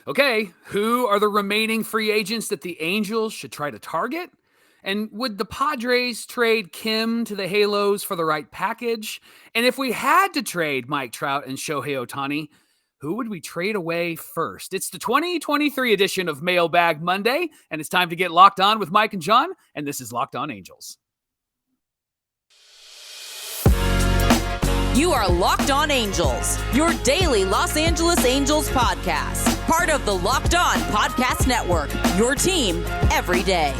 Okay, who are the remaining free agents that the Angels should try to target? And would the Padres trade Kim to the Halos for the right package? And if we had to trade Mike Trout and Shohei Ohtani, who would we trade away first? It's the 2023 edition of Mailbag Monday, and it's time to get locked on with Mike and John, and this is Locked On Angels. You are Locked On Angels, your daily Los Angeles Angels podcast. Part of the Locked On Podcast Network, your team every day.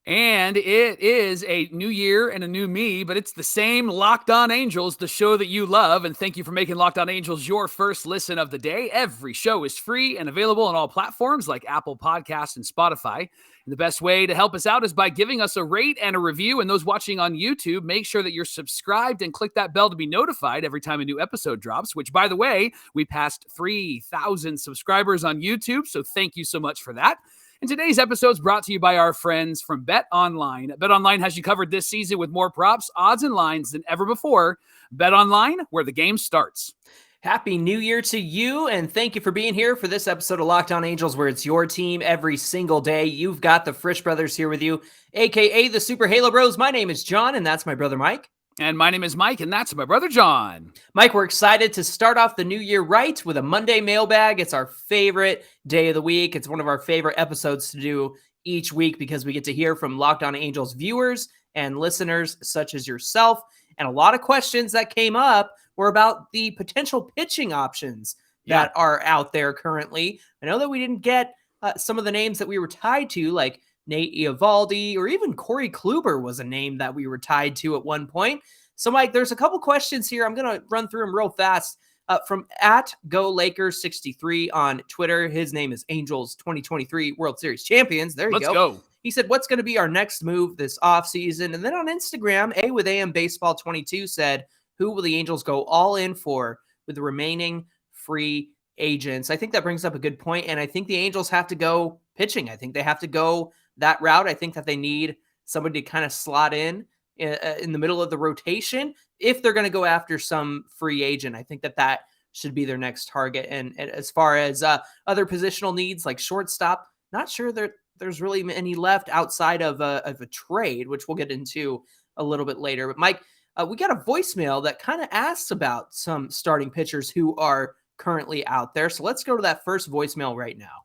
And it is a new year and a new me, but it's the same Locked On Angels, the show that you love. And thank you for making Locked On Angels your first listen of the day. Every show is free and available on all platforms like Apple Podcasts and Spotify. And the best way to help us out is by giving us a rate and a review. And those watching on YouTube, make sure that you're subscribed and click that bell to be notified every time a new episode drops, which, by the way, we passed 3,000 subscribers on YouTube. So thank you so much for that. And today's episode is brought to you by our friends from BetOnline. BetOnline has you covered this season with more props, odds, and lines than ever before. BetOnline, where the game starts. Happy New Year to you, and thank you for being here for this episode of Locked On Angels, where it's your team every single day. You've got the Frisch brothers here with you, a.k.a. the Super Halo Bros. My name is John, and that's my brother Mike. And my name is Mike, and that's my brother John. Mike, we're excited to start off the new year right with a Monday mailbag. It's our favorite day of the week. It's one of our favorite episodes to do each week because we get to hear from Locked On Angels viewers and listeners such as yourself. And a lot of questions that came up were about the potential pitching options that are out there currently. I know that we didn't get some of the names that we were tied to, like Nate Eovaldi, or even Corey Kluber was a name that we were tied to at one point. So, Mike, there's a couple questions here. I'm going to run through them real fast. From @GoLakers63 on Twitter. His name is Angels 2023 World Series champions. There you Let's go. He said, what's going to be our next move this offseason? And then on Instagram, A with AM Baseball 22 said, who will the Angels go all in for with the remaining free agents? I think that brings up a good point, and I think the Angels have to go pitching. I think they have to go that route. I think that they need somebody to kind of slot in the middle of the rotation if they're going to go after some free agent. I think that should be their next target. And as far as other positional needs like shortstop, not sure there's really any left outside of a trade, which we'll get into a little bit later. But Mike, we got a voicemail that kind of asks about some starting pitchers who are currently out there. So let's go to that first voicemail right now.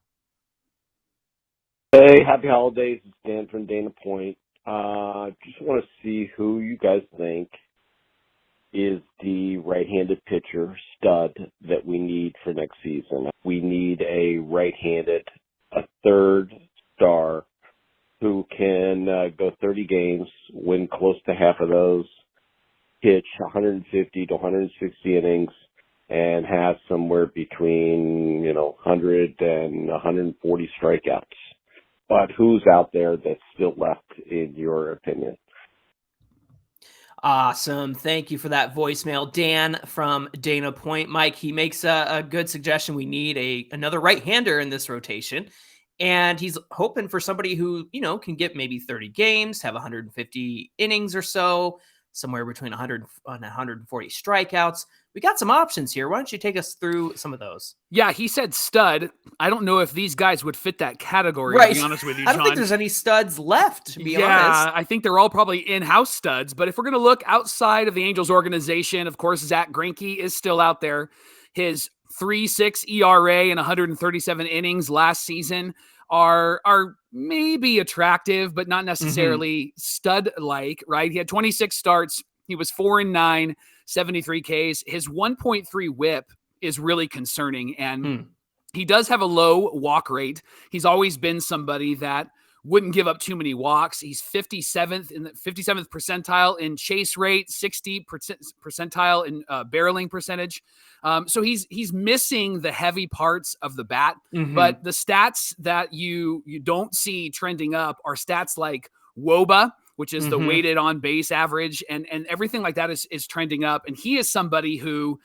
Hey, happy holidays. It's Dan from Dana Point. Just want to see who you guys think is the right-handed pitcher stud that we need for next season. We need a right-handed, a third star who can go 30 games, win close to half of those, pitch 150 to 160 innings, and have somewhere between 100 and 140 strikeouts. But who's out there that's still left, in your opinion? Awesome. Thank you for that voicemail, Dan from Dana Point. Mike, he makes a good suggestion. We need another right-hander in this rotation. And he's hoping for somebody who, can get maybe 30 games, have 150 innings or so, somewhere between 100 and 140 strikeouts. We got some options here. Why don't you take us through some of those? Yeah, he said stud. I don't know if these guys would fit that category, right. To be honest with you, John. I don't think there's any studs left, to be honest. Yeah, I think they're all probably in-house studs. But if we're going to look outside of the Angels organization, of course, Zack Greinke is still out there. His 3.6 ERA and 137 innings last season are maybe attractive, but not necessarily stud-like, right? He had 26 starts. He was 4-9, 73 Ks. His 1.3 whip is really concerning, and he does have a low walk rate. He's always been somebody that wouldn't give up too many walks. He's 57th in the 57th percentile in chase rate, 60th percentile in barreling percentage. So he's missing the heavy parts of the bat, but the stats that you don't see trending up are stats like WOBA, which is the weighted on base average, and everything like that is trending up. And he is somebody who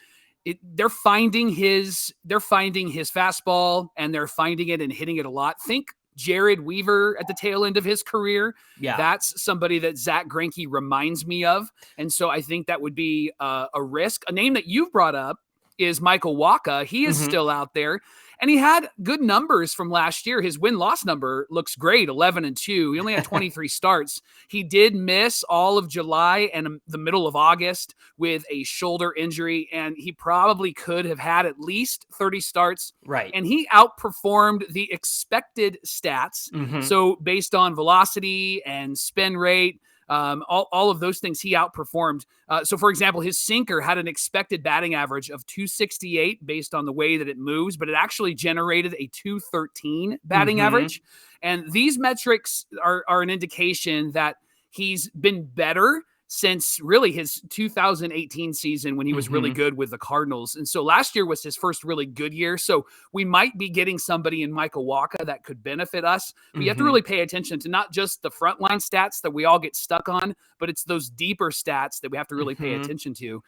they're finding his fastball, and they're finding it and hitting it a lot. Think Jared Weaver at the tail end of his career. Yeah. That's somebody that Zack Greinke reminds me of. And so I think that would be a risk. A name that you've brought up is Michael Wacha. He is still out there, and he had good numbers from last year. His win-loss number looks great, 11-2. He only had 23 starts. He did miss all of July and the middle of August with a shoulder injury, and he probably could have had at least 30 starts. Right. And he outperformed the expected stats. So based on velocity and spin rate, all of those things he outperformed. So, for example, his sinker had an expected batting average of 268 based on the way that it moves, but it actually generated a 213 batting average. And these metrics are an indication that he's been better since really his 2018 season when he was really good with the Cardinals. And so last year was his first really good year. So we might be getting somebody in Michael Wacha that could benefit us. But you have to really pay attention to not just the frontline stats that we all get stuck on, but it's those deeper stats that we have to really pay attention to.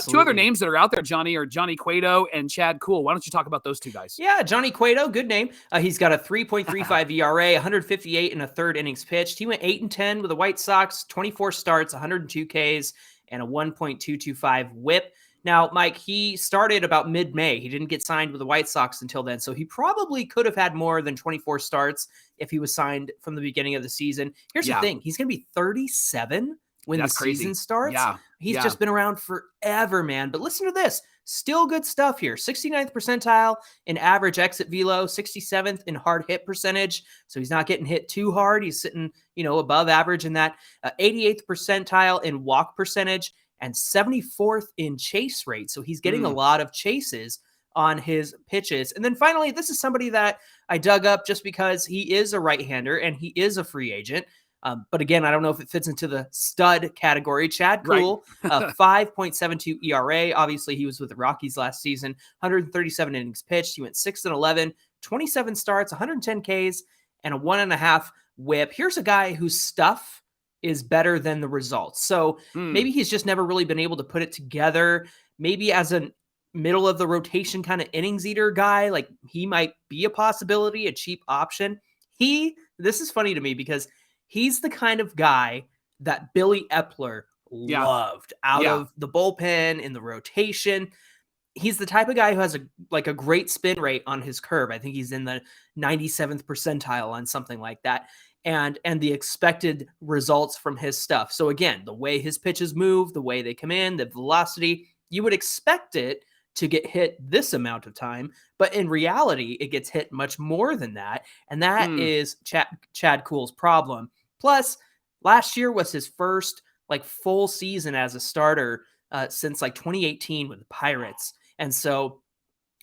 Two other names that are out there, Johnny, are Johnny Cueto and Chad Kuhl. Why don't you talk about those two guys? Yeah, Johnny Cueto, good name. He's got a 3.35 ERA, 158 and a third innings pitched. He went 8-10 with the White Sox, 24 starts, 102 Ks, and a 1.225 WHIP. Now, Mike, he started about mid-May. He didn't get signed with the White Sox until then, so he probably could have had more than 24 starts if he was signed from the beginning of the season. Here's the thing. He's going to be 37 when the season starts. He's just been around forever, man. But listen to this. Still good stuff here. 69th percentile in average exit velo, 67th in hard hit percentage. So he's not getting hit too hard. He's sitting, above average in that. 88th percentile in walk percentage and 74th in chase rate. So he's getting a lot of chases on his pitches. And then finally, this is somebody that I dug up just because he is a right-hander and he is a free agent. But again, I don't know if it fits into the stud category. Chad Kuhl, 5.72 ERA. Obviously, he was with the Rockies last season. 137 innings pitched. He went 6-11, 27 starts, 110 Ks, and a 1.5 WHIP. Here's a guy whose stuff is better than the results. So maybe he's just never really been able to put it together. Maybe as a middle of the rotation kind of innings eater guy, like he might be a possibility, a cheap option. This is funny to me because he's the kind of guy that Billy Epler loved out of the bullpen in the rotation. He's the type of guy who has a great spin rate on his curve. I think he's in the 97th percentile on something like that. And the expected results from his stuff. So again, the way his pitches move, the way they come in, the velocity, you would expect it to get hit this amount of time, but in reality, it gets hit much more than that. And that is Chad Kuhl's problem. Plus, last year was his first full season as a starter since 2018 with the Pirates. And so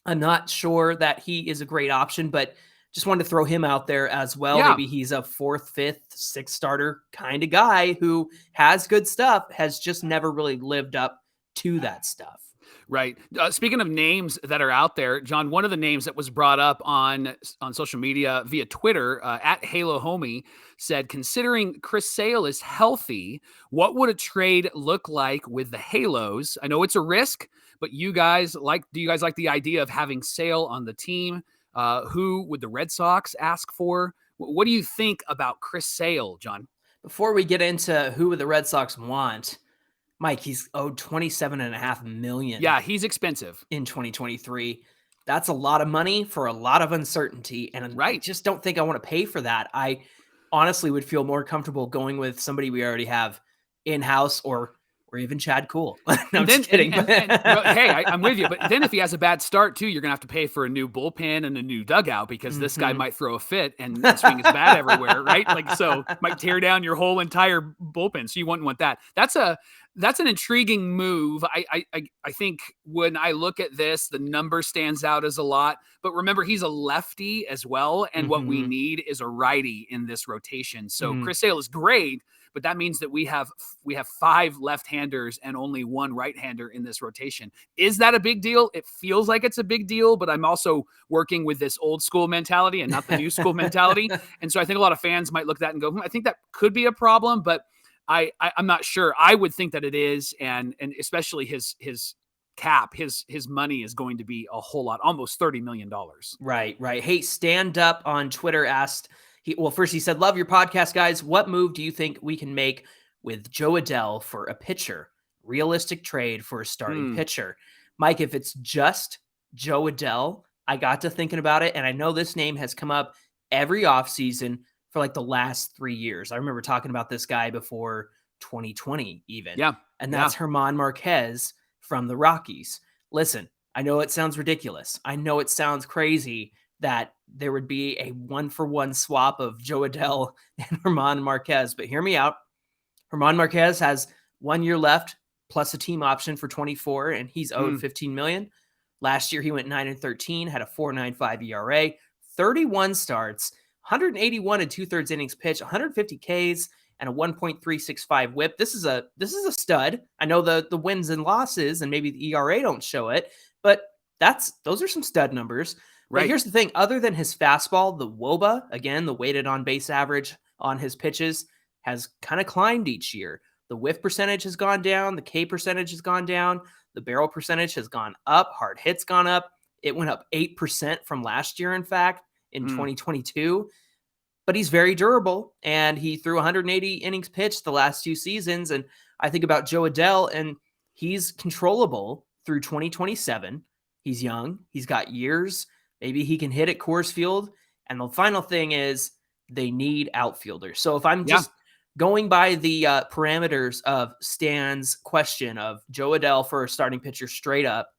I'm not sure that he is a great option, but just wanted to throw him out there as well. Maybe he's a 4th, 5th, 6th starter kind of guy who has good stuff, has just never really lived up to that stuff. Right. Speaking of names that are out there, John, one of the names that was brought up on social media via Twitter at Halo Homie said, considering Chris Sale is healthy, what would a trade look like with the Halos? I know it's a risk, but do you guys like the idea of having Sale on the team? Who would the Red Sox ask for? What do you think about Chris Sale, John? Before we get into who would the Red Sox want, Mike, he's owed $27.5 million. Yeah, he's expensive in 2023. That's a lot of money for a lot of uncertainty. And I just don't think I want to pay for that. I honestly would feel more comfortable going with somebody we already have in-house or even Chad Kuhl. No, I'm just kidding. Hey, I'm with you. But then if he has a bad start too, you're going to have to pay for a new bullpen and a new dugout because this guy might throw a fit and swing his bat everywhere, right? So might tear down your whole entire bullpen. So you wouldn't want that. That's an intriguing move. I think when I look at this, the number stands out as a lot. But remember, he's a lefty as well. And what we need is a righty in this rotation. So Chris Sale is great, but that means that we have 5 left-handers and only 1 right-hander in this rotation. Is that a big deal? It feels like it's a big deal, but I'm also working with this old school mentality and not the new school mentality. And so I think a lot of fans might look at that and go, I think that could be a problem, but I'm not sure. I would think that it is, and especially his cap, his money is going to be a whole lot, almost $30 million. Right. Hey, Stand Up on Twitter asked, first he said, love your podcast, guys. What move do you think we can make with Joe Adell for a pitcher? Realistic trade for a starting pitcher. Mike, if it's just Joe Adell, I got to thinking about it, and I know this name has come up every offseason for like the last 3 years. I remember talking about this guy before 2020 even. Yeah. And that's German Marquez from the Rockies. Listen, I know it sounds ridiculous. I know it sounds crazy that there would be a 1-for-1 swap of Joe Adell and German Marquez, but hear me out. German Marquez has 1 year left plus a team option for 24, and he's owed $15 million. Last year, he went 9-13, had a 4.95 ERA, 31 starts, 181 and 2/3 innings pitched, 150 Ks, and a 1.365 WHIP. This is a stud. I know the wins and losses and maybe the ERA don't show it, but those are some stud numbers. Right. But here's the thing: other than his fastball, the WOBA, again, the weighted on base average on his pitches, has kind of climbed each year. The whiff percentage has gone down. The K percentage has gone down. The barrel percentage has gone up. Hard hits gone up. It went up 8% from last year, in fact, in 2022. But he's very durable, and he threw 180 innings pitched the last 2 seasons. And I think about Joe Adell, and he's controllable through 2027. He's young. He's got years. Maybe he can hit at Coors Field. And the final thing is they need outfielders. So if I'm just going by the parameters of Stan's question of Joe Adell for a starting pitcher straight up,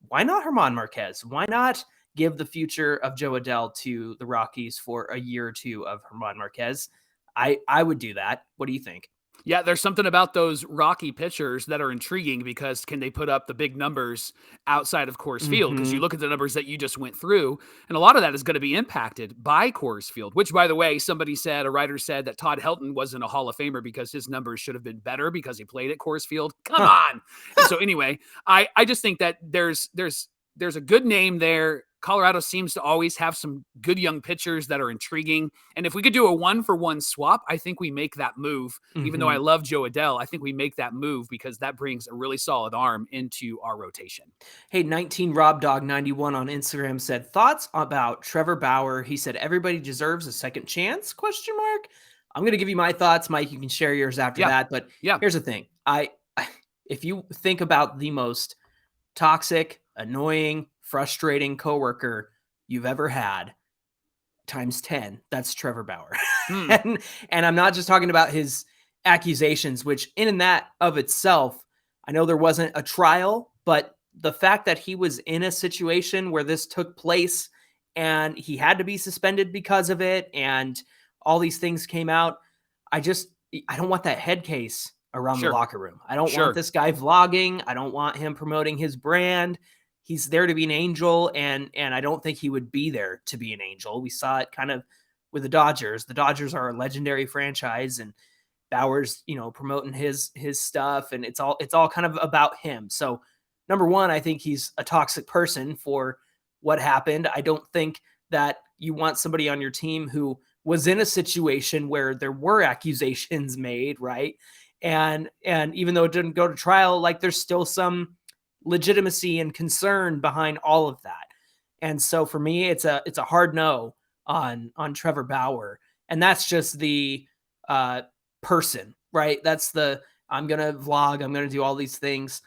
why not German Marquez? Why not give the future of Joe Adell to the Rockies for a year or two of German Marquez? I would do that. What do you think? Yeah, there's something about those Rocky pitchers that are intriguing because can they put up the big numbers outside of Coors Field? Because you look at the numbers that you just went through, and a lot of that is going to be impacted by Coors Field, which, by the way, a writer said that Todd Helton wasn't a Hall of Famer because his numbers should have been better because he played at Coors Field. Come on. And so anyway, I just think that there's a good name there. Colorado seems to always have some good young pitchers that are intriguing. And if we could do a 1-for-1 swap, I think we make that move. Even though I love Joe Adell, I think we make that move because that brings a really solid arm into our rotation. Hey, 19 Rob Dog 91 on Instagram said, thoughts about Trevor Bauer? He said, everybody deserves a second chance, ? I'm going to give you my thoughts, Mike. You can share yours after that. But here's the thing. If you think about the most toxic, annoying, frustrating coworker you've ever had times 10, that's Trevor Bauer. And I'm not just talking about his accusations, which in and that of itself, I know there wasn't a trial, but the fact that he was in a situation where this took place and he had to be suspended because of it and all these things came out, I don't want that head case around the locker room. I don't want this guy vlogging. I don't want him promoting his brand. He's there to be an angel, and I don't think he would be there to be an angel. We saw it kind of with the Dodgers. The Dodgers are a legendary franchise, and Bauer's, promoting his stuff, and it's all kind of about him. So, number one, I think he's a toxic person for what happened. I don't think that you want somebody on your team who was in a situation where there were accusations made, right? And even though it didn't go to trial, like there's still some legitimacy and concern behind all of that. And so for me, it's a hard no on Trevor Bauer. And that's just the person, right? That's I'm going to vlog. I'm going to do all these things.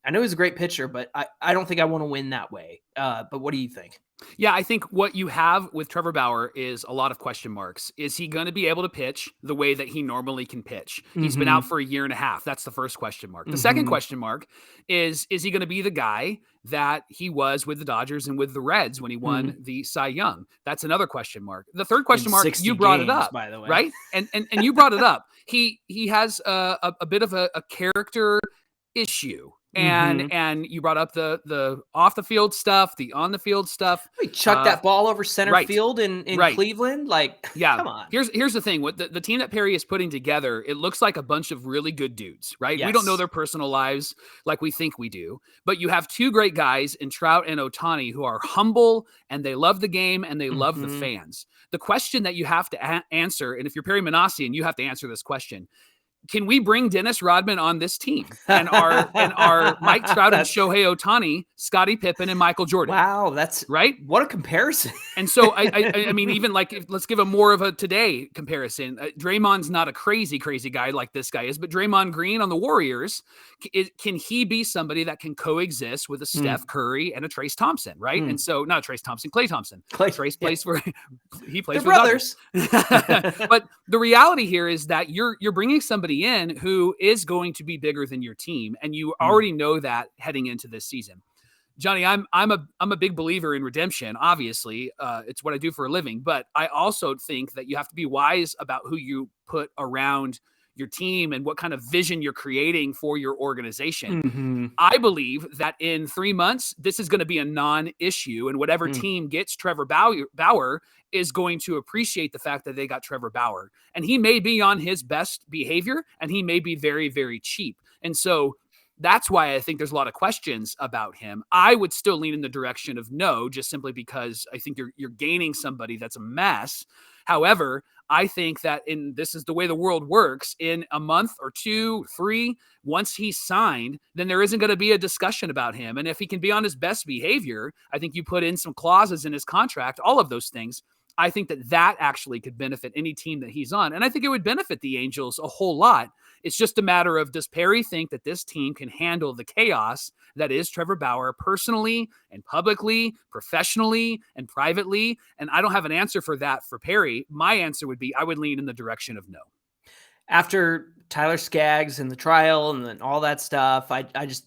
I know he's a great pitcher, but I don't think I want to win that way. But what do you think? Yeah, I think what you have with Trevor Bauer is a lot of question marks. Is he going to be able to pitch the way that he normally can pitch? He's been out for a year and a half. That's the first question mark. The second question mark is he going to be the guy that he was with the Dodgers and with the Reds when he won the Cy Young? That's another question mark. The third question mark, you brought it up, by the way. Right? And you brought it up. He has a bit of a character issue. And you brought up the off the field stuff, the on the field stuff. He chucked that ball over center field in Cleveland. Come on. Here's the thing with the team that Perry is putting together. It looks like a bunch of really good dudes, right? Yes. We don't know their personal lives like we think we do, but you have two great guys in Trout and Ohtani who are humble and they love the game and they love the fans. The question that you have to answer, and if you're Perry Minasian, you have to answer this question. can we bring Dennis Rodman on this team and our Mike Trout and Shohei Ohtani, Scottie Pippen and Michael Jordan? Wow, that's right. What a comparison. And so I mean, even like, let's give a more of a today comparison. Draymond's not a crazy guy like this guy is, but Draymond Green on the Warriors, can he be somebody that can coexist with a Steph Curry and a Trace Thompson, right? And so not Trace Thompson, Klay Thompson. Trace plays for he plays They're brothers. But the reality here is that you're bringing somebody in who is going to be bigger than your team, and you already know that heading into this season. Johnny, I'm a big believer in redemption. Obviously, it's what I do for a living, but I also think that you have to be wise about who you put around your team and what kind of vision you're creating for your organization. I believe that in 3 months, this is going to be a non-issue, and whatever team gets Trevor Bauer is going to appreciate the fact that they got Trevor Bauer. And he may be on his best behavior, and he may be very, very cheap. And so that's why I think there's a lot of questions about him. I would still lean in the direction of no, just simply because I think you're gaining somebody that's a mess. However, I think that this is the way the world works. In a month or 2, 3, once he's signed, then there isn't going to be a discussion about him. And if he can be on his best behavior, I think you put in some clauses in his contract, all of those things. I think that actually could benefit any team that he's on. And I think it would benefit the Angels a whole lot. It's just a matter of, does Perry think that this team can handle the chaos that is Trevor Bauer personally and publicly, professionally and privately? And I don't have an answer for that for Perry. My answer would be, I would lean in the direction of no. After Tyler Skaggs and the trial and then all that stuff, the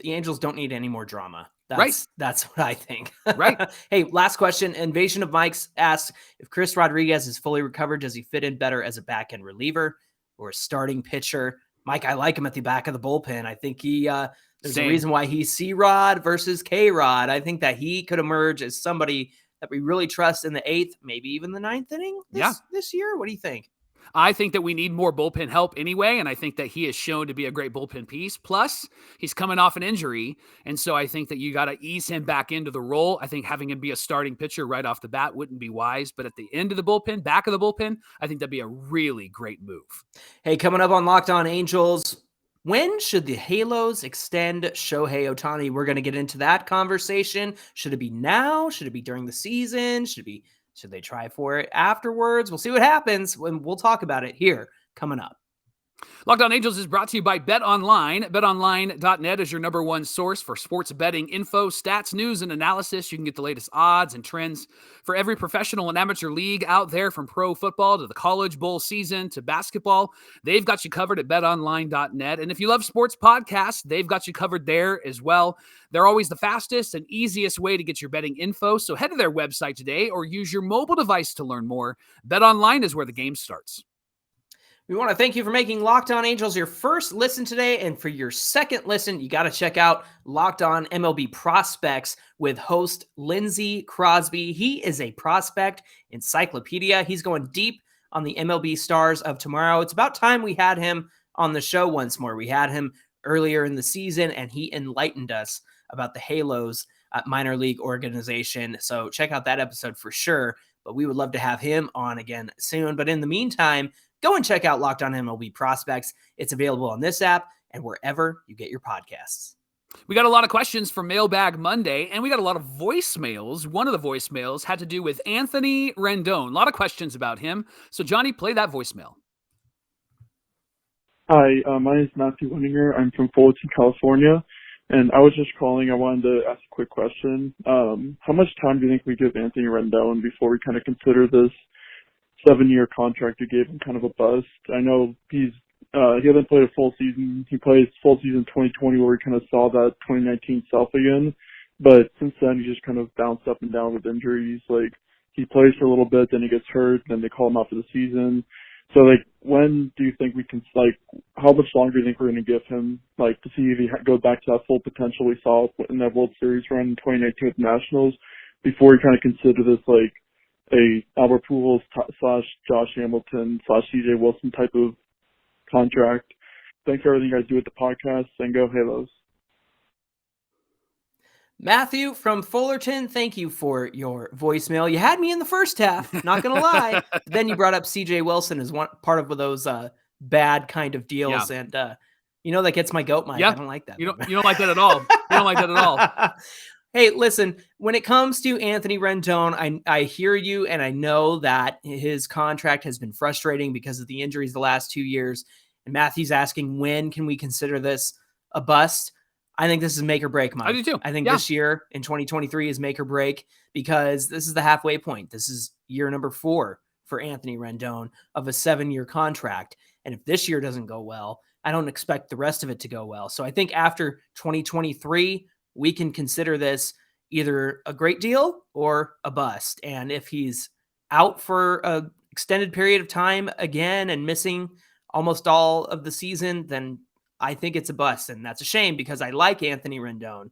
Angels don't need any more drama. That's what I think. Right. Hey, last question. Invasion of Mike's asks, if Chris Rodriguez is fully recovered, does he fit in better as a back-end reliever or a starting pitcher? Mike, I like him at the back of the bullpen. I think there's a reason why he's C-Rod versus K-Rod. I think that he could emerge as somebody that we really trust in the 8th, maybe even the 9th inning this year. What do you think? I think that we need more bullpen help anyway, and I think that he is shown to be a great bullpen piece. Plus, he's coming off an injury, and so I think that you got to ease him back into the role. I think having him be a starting pitcher right off the bat wouldn't be wise, but at the end of the bullpen, back of the bullpen, I think that'd be a really great move. Hey, coming up on Locked On Angels, when should the Halos extend Shohei Ohtani? We're going to get into that conversation. Should it be now? Should it be during the season? Should they try for it afterwards? We'll see what happens when we'll talk about it here coming up. Locked On Angels is brought to you by BetOnline. BetOnline.net is your number one source for sports betting info, stats, news, and analysis. You can get the latest odds and trends for every professional and amateur league out there, from pro football to the college bowl season to basketball. They've got you covered at BetOnline.net. And if you love sports podcasts, they've got you covered there as well. They're always the fastest and easiest way to get your betting info. So head to their website today or use your mobile device to learn more. BetOnline is where the game starts. We want to thank you for making Locked On Angels your first listen today. And for your second listen, you got to check out Locked On MLB Prospects with host Lindsey Crosby. He is a prospect encyclopedia. He's going deep on the MLB stars of tomorrow. It's about time we had him on the show once more. We had him earlier in the season, and he enlightened us about the Halos minor league organization. So check out that episode for sure. But we would love to have him on again soon. But in the meantime, go and check out Locked On MLB Prospects. It's available on this app and wherever you get your podcasts. We got a lot of questions for Mailbag Monday, and we got a lot of voicemails. One of the voicemails had to do with Anthony Rendon. A lot of questions about him. So, Johnny, play that voicemail. Hi, my name is Matthew Winninger. I'm from Fullerton, California, and I was just calling. I wanted to ask a quick question. How much time do you think we give Anthony Rendon before we kind of consider this 7-year contract you gave him kind of a bust? I know he hasn't played a full season. He played full season 2020 where we kind of saw that 2019 self again. But since then, he just kind of bounced up and down with injuries. Like, he plays for a little bit, then he gets hurt, then they call him out for the season. So, like, when do you think we can, like, how much longer do you think we're going to give him, like, to see if he goes back to that full potential we saw in that World Series run in 2019 with the Nationals before we kind of consider this, like, a Albert Pujols / Josh Hamilton / CJ Wilson type of contract? Thanks for everything you guys do with the podcast, and go Halos. Matthew from Fullerton, thank you for your voicemail. You had me in the first half, not going to lie. Then you brought up CJ Wilson as one part of those bad kind of deals. And, that gets my goat, Mike. Yeah. I don't like that. You don't like that at all. You don't like that at all. Hey, listen, when it comes to Anthony Rendon, I hear you, and I know that his contract has been frustrating because of the injuries the last 2 years. And Matthew's asking, when can we consider this a bust? I think this is make or break, Mike. I do too. I think this year in 2023 is make or break because this is the halfway point. This is year number 4 for Anthony Rendon of a 7-year contract. And if this year doesn't go well, I don't expect the rest of it to go well. So I think after 2023, we can consider this either a great deal or a bust. And if he's out for an extended period of time again and missing almost all of the season, then I think it's a bust. And that's a shame because I like Anthony Rendon.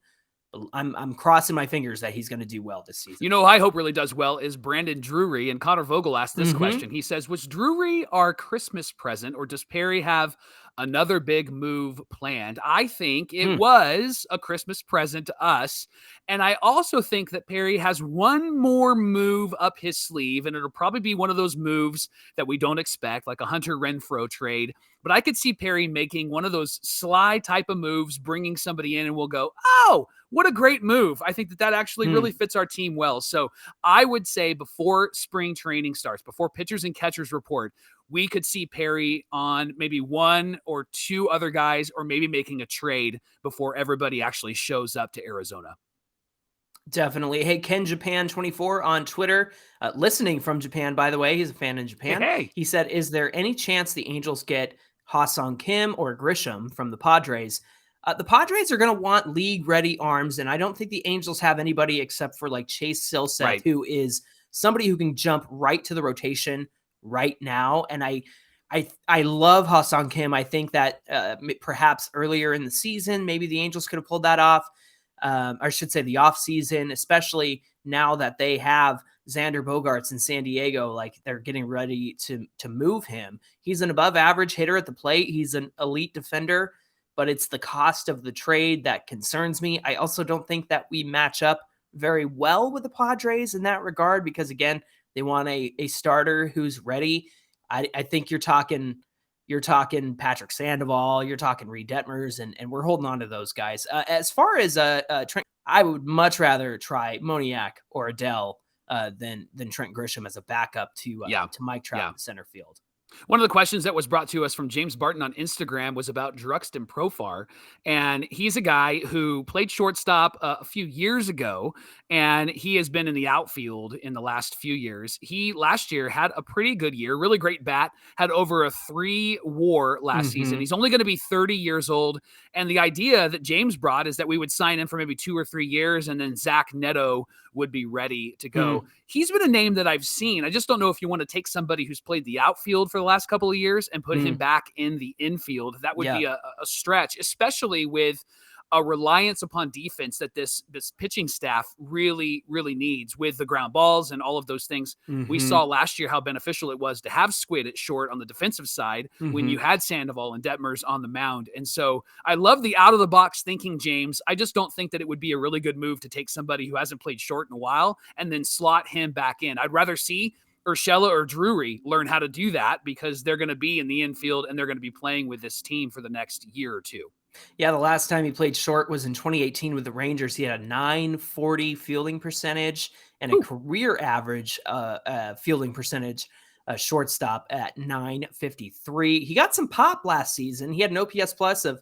I'm crossing my fingers that he's going to do well this season. I hope really does well is Brandon Drury. And Connor Vogel asked this question. He says, was Drury our Christmas present, or does Perry have another big move planned? I think it was a Christmas present to us. And I also think that Perry has one more move up his sleeve, and it'll probably be one of those moves that we don't expect, like a Hunter Renfroe trade. But I could see Perry making one of those sly type of moves, bringing somebody in, and we'll go, oh, what a great move. I think that actually really fits our team well. So I would say before spring training starts, before pitchers and catchers report, we could see Perry on maybe one or two other guys, or maybe making a trade before everybody actually shows up to Arizona. Definitely. Hey, Ken Japan 24 on Twitter, listening from Japan, by the way. He's a fan in Japan. Hey. He said, is there any chance the Angels get Ha-Seong Kim or Grisham from the Padres? The Padres are going to want league-ready arms, and I don't think the Angels have anybody except for like Chase Silseth, who is somebody who can jump right to the rotation right now. And I love Ha-Seong Kim. I think that perhaps earlier in the season, maybe the Angels could have pulled that off. I should say the offseason, especially now that they have Xander Bogaerts in San Diego, like they're getting ready to move him. He's an above average hitter at the plate. He's an elite defender, but it's the cost of the trade that concerns me. I also don't think that we match up very well with the Padres in that regard, because again, they want a starter who's ready. I think you're talking Patrick Sandoval, you're talking Reed Detmers, and we're holding on to those guys. As far as Trent, I would much rather try Moniak or Adele than Trent Grisham as a backup to Mike Trout in center field. One of the questions that was brought to us from James Barton on Instagram was about Druxton Profar, and he's a guy who played shortstop a few years ago, and he has been in the outfield in the last few years. He last year had a pretty good year, really great bat, had over a 3 WAR last season. He's only going to be 30 years old, and the idea that James brought is that we would sign him for maybe 2 or 3 years, and then Zach Neto would be ready to go. He's been a name that I've seen. I just don't know if you want to take somebody who's played the outfield for the last couple of years and put him back in the infield. That would be a stretch, especially with a reliance upon defense that this pitching staff really, really needs with the ground balls and all of those things. We saw last year how beneficial it was to have Squid at short on the defensive side when you had Sandoval and Detmers on the mound. And so I love the out-of-the-box thinking, James. I just don't think that it would be a really good move to take somebody who hasn't played short in a while and then slot him back in. I'd rather see Urshela or Drury learn how to do that, because they're going to be in the infield and they're going to be playing with this team for the next year or two. Yeah, the last time he played short was in 2018 with the Rangers. He had a .940 fielding percentage and a career average fielding percentage shortstop at .953. He got some pop last season. He had an OPS plus of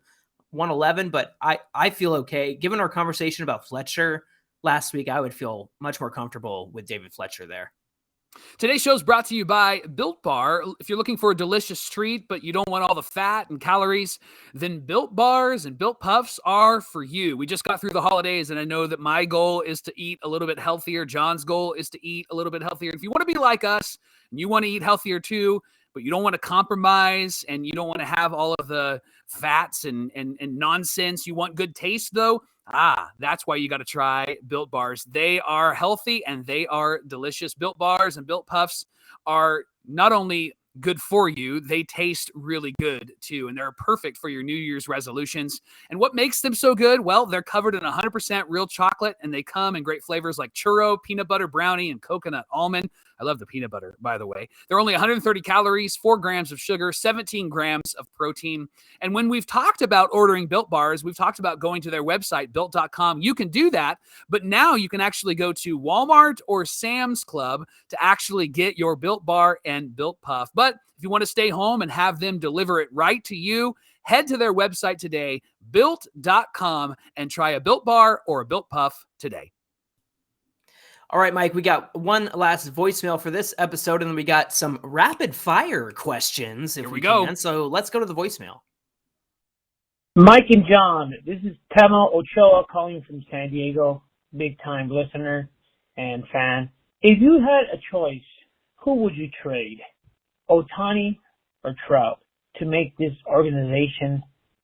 111, but I feel okay. Given our conversation about Fletcher last week, I would feel much more comfortable with David Fletcher there. Today's show is brought to you by Built Bar. If you're looking for a delicious treat, but you don't want all the fat and calories, then Built Bars and Built Puffs are for you. We just got through the holidays, and I know that my goal is to eat a little bit healthier. John's goal is to eat a little bit healthier. If you want to be like us and you want to eat healthier too, but you don't want to compromise and you don't want to have all of the fats and nonsense, you want good taste though, that's why you got to try Built Bars. They are healthy and they are delicious. Built Bars and Built Puffs are not only good for you, they taste really good too. And they're perfect for your New Year's resolutions. And what makes them so good? Well, they're covered in 100% real chocolate, and they come in great flavors like churro, peanut butter brownie, and coconut almond. I love the peanut butter, by the way. They're only 130 calories, 4 grams of sugar, 17 grams of protein. And when we've talked about ordering Built Bars, we've talked about going to their website, built.com. You can do that, but now you can actually go to Walmart or Sam's Club to actually get your Built Bar and Built Puff. But if you want to stay home and have them deliver it right to you, head to their website today, built.com, and try a Built Bar or a Built Puff today. All right, Mike, we got one last voicemail for this episode, and then we got some rapid fire questions. If Here we go. can. So let's go to the voicemail. Mike and John, this is Temo Ochoa calling from San Diego, big time listener and fan. If you had a choice, who would you trade, Ohtani or Trout, to make this organization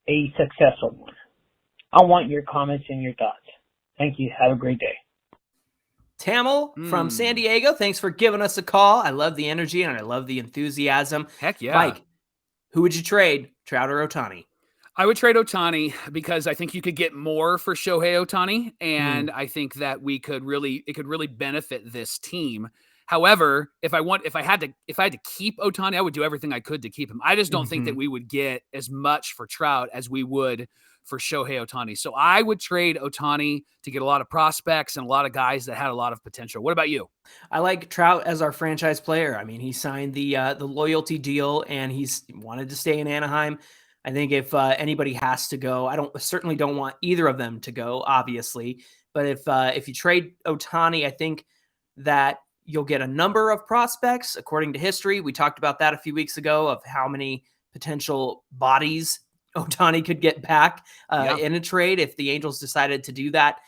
a successful one? I want your comments and your thoughts. Thank you. Have a great day. Tamil from San Diego, thanks for giving us a call. I love the energy and I love the enthusiasm. Heck yeah. Mike, who would you trade, Trout or Ohtani? I would trade Ohtani because I think you could get more for Shohei Ohtani, and I think that it could really benefit this team. However, if I had to keep Ohtani, I would do everything I could to keep him. I just don't think that we would get as much for Trout as we would for Shohei Ohtani. So I would trade Ohtani to get a lot of prospects and a lot of guys that had a lot of potential. What about you? I like Trout as our franchise player. I mean, he signed the loyalty deal and he's wanted to stay in Anaheim. I think if anybody has to go, I certainly don't want either of them to go, obviously. But if you trade Ohtani, I think that you'll get a number of prospects. According to history, we talked about that a few weeks ago of how many potential bodies Ohtani could get back in a trade if the Angels decided to do that.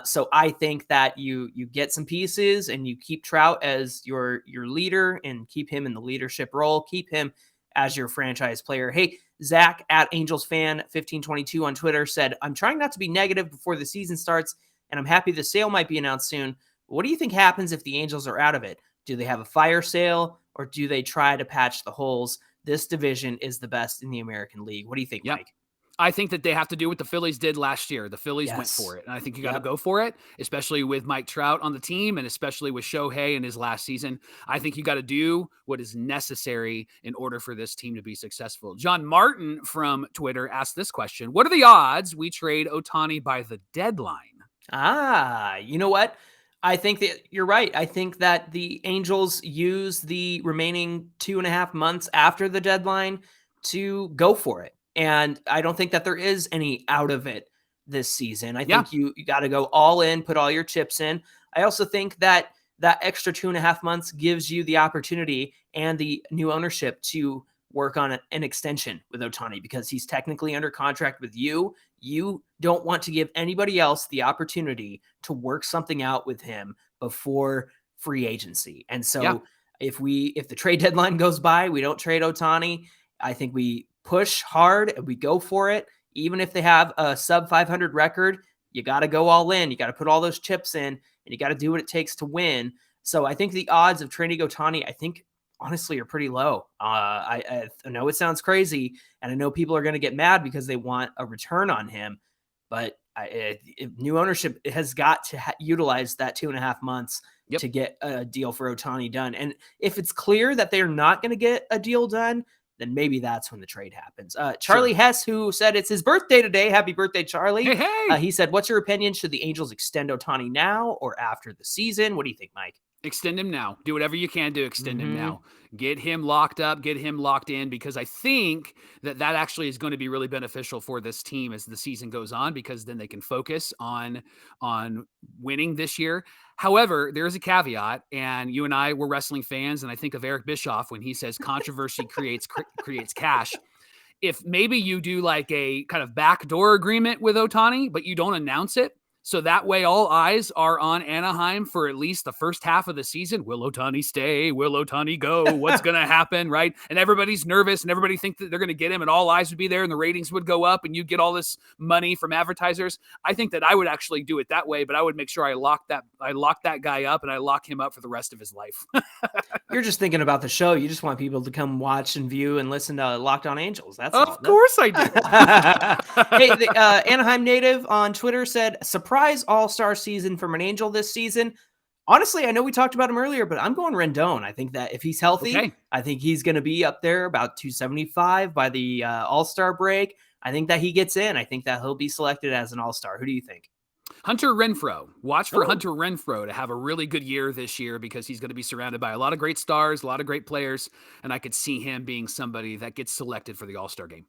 So I think that you get some pieces and you keep Trout as your leader and keep him in the leadership role. Keep him as your franchise player. Hey, Zach at Angels Fan 1522 on Twitter said, I'm trying not to be negative before the season starts, and I'm happy the sale might be announced soon. What do you think happens if the Angels are out of it? Do they have a fire sale or do they try to patch the holes? This division is the best in the American League. What do you think, Mike? I think that they have to do what the Phillies did last year. The Phillies went for it. And I think you got to go for it, especially with Mike Trout on the team and especially with Shohei in his last season. I think you got to do what is necessary in order for this team to be successful. John Martin from Twitter asked this question. What are the odds we trade Ohtani by the deadline? You know what? I think that you're right. I think that the Angels use the remaining 2.5 months after the deadline to go for it. And I don't think that there is any out of it this season. I think you got to go all in, put all your chips in. I also think that that extra 2.5 months gives you the opportunity and the new ownership to work on an extension with Ohtani because he's technically under contract with you. You don't want to give anybody else the opportunity to work something out with him before free agency. And so if the trade deadline goes by, we don't trade Ohtani. I think we push hard and we go for it. Even if they have a sub 500 record, you got to go all in. You got to put all those chips in and you got to do what it takes to win. So I think the odds of trading Ohtani, I think honestly are pretty low. I know it sounds crazy and I know people are going to get mad because they want a return on him, but new ownership has got to utilize that 2.5 months to get a deal for Ohtani done. And if it's clear that they're not going to get a deal done, then maybe that's when the trade happens. Charlie Hess, who said it's his birthday today. Happy birthday, Charlie. Hey. He said, what's your opinion? Should the Angels extend Ohtani now or after the season? What do you think, Mike? Extend him now. Do whatever you can to extend him now. Get him locked up, get him locked in, because I think that actually is going to be really beneficial for this team as the season goes on, because then they can focus on winning this year. However, there is a caveat, and you and I were wrestling fans, and I think of Eric Bischoff when he says controversy creates cash. If maybe you do like a kind of backdoor agreement with Ohtani, but you don't announce it, So that way, all eyes are on Anaheim for at least the first half of the season. Will Ohtani stay? Will Ohtani go? What's going to happen, right? And everybody's nervous, and everybody thinks that they're going to get him, and all eyes would be there, and the ratings would go up, and you get all this money from advertisers. I think that I would actually do it that way, but I would make sure I lock that guy up, and I lock him up for the rest of his life. You're just thinking about the show. You just want people to come watch and view and listen to Locked On Angels. That's all. Of course I do. Hey, the Anaheim native on Twitter said, surprise all-star season from an Angel this season. Honestly, I know we talked about him earlier, but I'm going Rendon. I think that if he's healthy, I think he's going to be up there about 275 by the all-star break. I think that he gets in. I think that he'll be selected as an all-star. Who do you think? Hunter Renfroe. Watch for Hunter Renfroe to have a really good year this year because he's going to be surrounded by a lot of great stars, a lot of great players, and I could see him being somebody that gets selected for the All-Star game.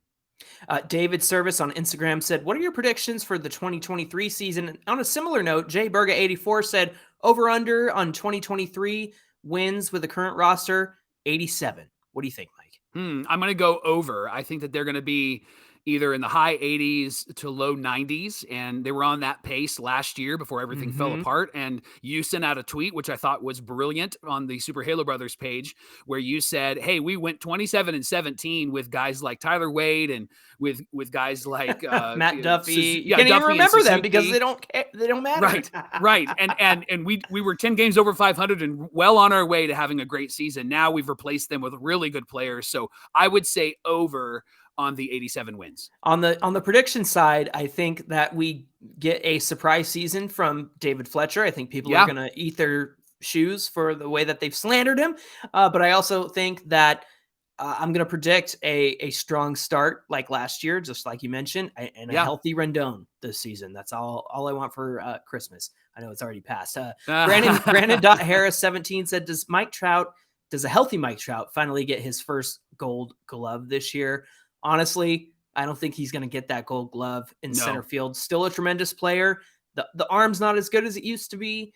David Service on Instagram said, what are your predictions for the 2023 season? And on a similar note, Jay Berga 84 said, over-under on 2023 wins with the current roster, 87. What do you think, Mike? I'm going to go over. I think that they're going to be either in the high 80s to low 90s, and they were on that pace last year before everything fell apart. And you sent out a tweet, which I thought was brilliant, on the Super Halo Brothers page, where you said, hey, we went 27-17 with guys like Tyler Wade and with guys like Matt Duffy. Yeah, you can't Duffy even remember them Suzuki. because they don't matter. Right. And we were 10 games over 500 and well on our way to having a great season. Now we've replaced them with really good players. So I would say over on the 87 wins. On the prediction side, I think that we get a surprise season from David Fletcher. I think people are going to eat their shoes for the way that they've slandered him. But I also think that I'm going to predict a strong start like last year, just like you mentioned, and a healthy Rendon this season. That's all I want for Christmas. I know it's already passed. Brandon Harris 17 said, does a healthy Mike Trout finally get his first Gold Glove this year? Honestly, I don't think he's going to get that Gold Glove in center field. Still a tremendous player. The arm's not as good as it used to be.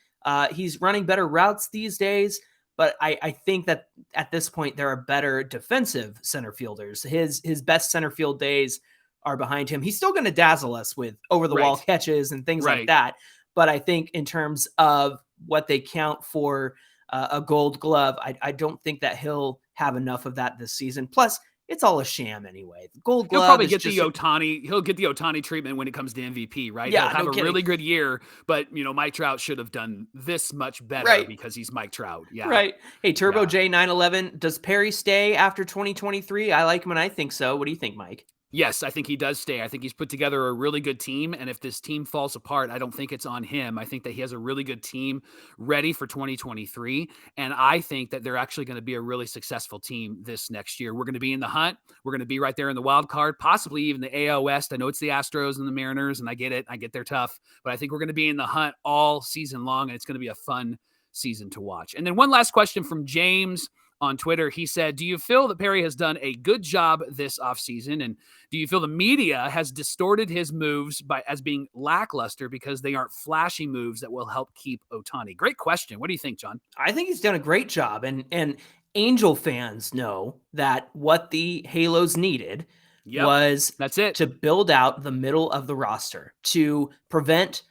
He's running better routes these days, but I think that at this point there are better defensive center fielders. His best center field days are behind him. He's still going to dazzle us with over-the-wall catches and things like that. But I think in terms of what they count for a Gold Glove, I don't think that he'll have enough of that this season. Plus, it's all a sham anyway. The Gold Glove. He'll probably get the Ohtani. He'll get the Ohtani treatment when it comes to MVP, right? Yeah, he'll have a really good year, but Mike Trout should have done this much better because he's Mike Trout. Yeah, right. Hey, Turbo J 911. Does Perry stay after 2023? I like him, and I think so. What do you think, Mike? Yes, I think he does stay. I think he's put together a really good team. And if this team falls apart, I don't think it's on him. I think that he has a really good team ready for 2023. And I think that they're actually going to be a really successful team this next year. We're going to be in the hunt. We're going to be right there in the wild card, possibly even the AL West. I know it's the Astros and the Mariners, and I get it. I get they're tough. But I think we're going to be in the hunt all season long, and it's going to be a fun season to watch. And then one last question from James on Twitter. He said, do you feel that Perry has done a good job this offseason? And do you feel the media has distorted his moves as being lackluster because they aren't flashy moves that will help keep Ohtani? Great question. What do you think, John? I think he's done a great job. And Angel fans know that what the Halos needed was to build out the middle of the roster, to prevent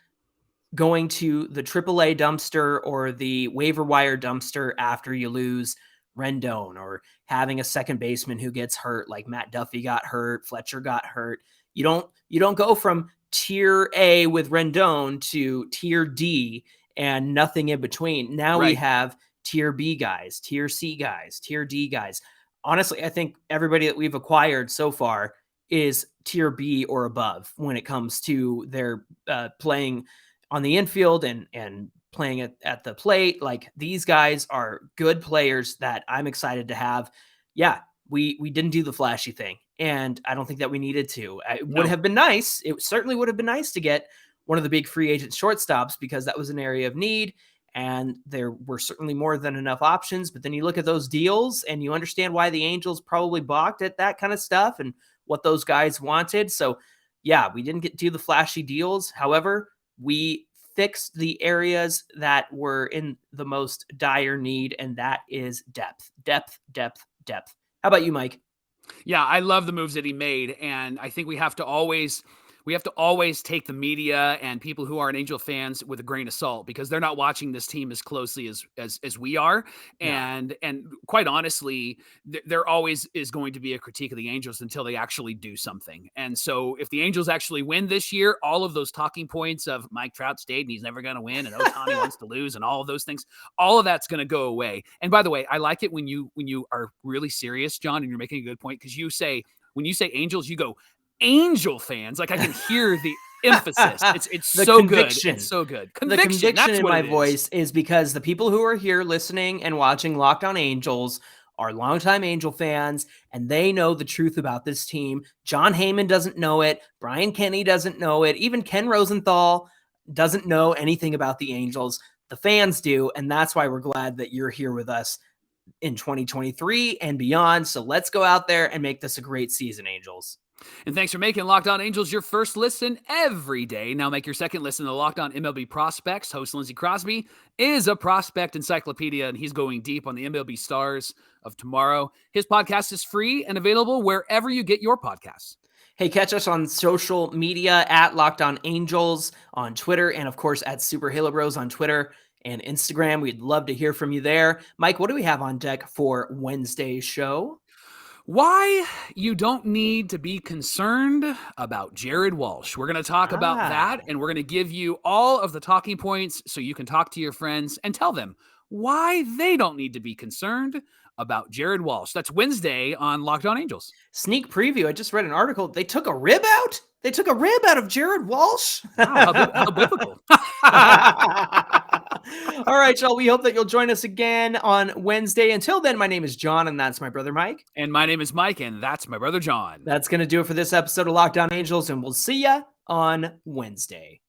going to the AAA dumpster or the waiver wire dumpster after you lose Rendon, or having a second baseman who gets hurt, like Matt Duffy got hurt, Fletcher got hurt. You don't go from tier A with Rendon to tier D and nothing in between. Now we have tier B guys, tier C guys, tier D guys. Honestly, I think everybody that we've acquired so far is tier B or above when it comes to their playing on the infield and playing at the plate. Like, these guys are good players that I'm excited to have. Yeah, we didn't do the flashy thing, and I don't think that we needed to. It would have been nice. It certainly would have been nice to get one of the big free agent shortstops, because that was an area of need, and there were certainly more than enough options. But then you look at those deals and you understand why the Angels probably balked at that kind of stuff and what those guys wanted. So yeah, we didn't do the flashy deals. However, we fixed the areas that were in the most dire need, and that is depth. How about you, Mike? Yeah, I love the moves that he made, and I think we have to always we have to always take the media and people who aren't Angel fans with a grain of salt, because they're not watching this team as closely as we are. Yeah. And quite honestly, there always is going to be a critique of the Angels until they actually do something. And so if the Angels actually win this year, all of those talking points of Mike Trout stayed and he's never going to win and Ohtani wants to lose and all of those things, all of that's going to go away. And by the way, I like it when you are really serious, John, and you're making a good point, because when you say Angels, you go Angel fans. Like I can hear the emphasis. It's The so conviction. good. It's so good. The conviction in my voice is because the people who are here listening and watching Locked On Angels are longtime Angel fans, and they know the truth about this team. John Heyman doesn't know it. Brian Kenny doesn't know it. Even Ken Rosenthal doesn't know anything about the Angels. The fans do, and that's why we're glad that you're here with us in 2023 and beyond. So let's go out there and make this a great season, Angels. And thanks for making Locked On Angels your first listen every day. Now make your second listen to Locked On MLB Prospects. Host Lindsey Crosby is a prospect encyclopedia, and he's going deep on the MLB stars of tomorrow. His podcast is free and available wherever you get your podcasts. Hey, catch us on social media at Locked On Angels on Twitter, and of course at Super Halo Bros on Twitter and Instagram. We'd love to hear from you there. Mike, what do we have on deck for Wednesday's show? Why you don't need to be concerned about Jared Walsh. We're going to talk about that, and we're going to give you all of the talking points so you can talk to your friends and tell them why they don't need to be concerned about Jared Walsh. That's Wednesday on Locked On Angels. Sneak preview. I just read an article. They took a rib out? They took a rib out of Jared Walsh? Wow, how biblical. All right, y'all. We hope that you'll join us again on Wednesday. Until then, my name is John, and that's my brother Mike. And my name is Mike, and that's my brother John. That's going to do it for this episode of Locked On Angels, and we'll see ya on Wednesday.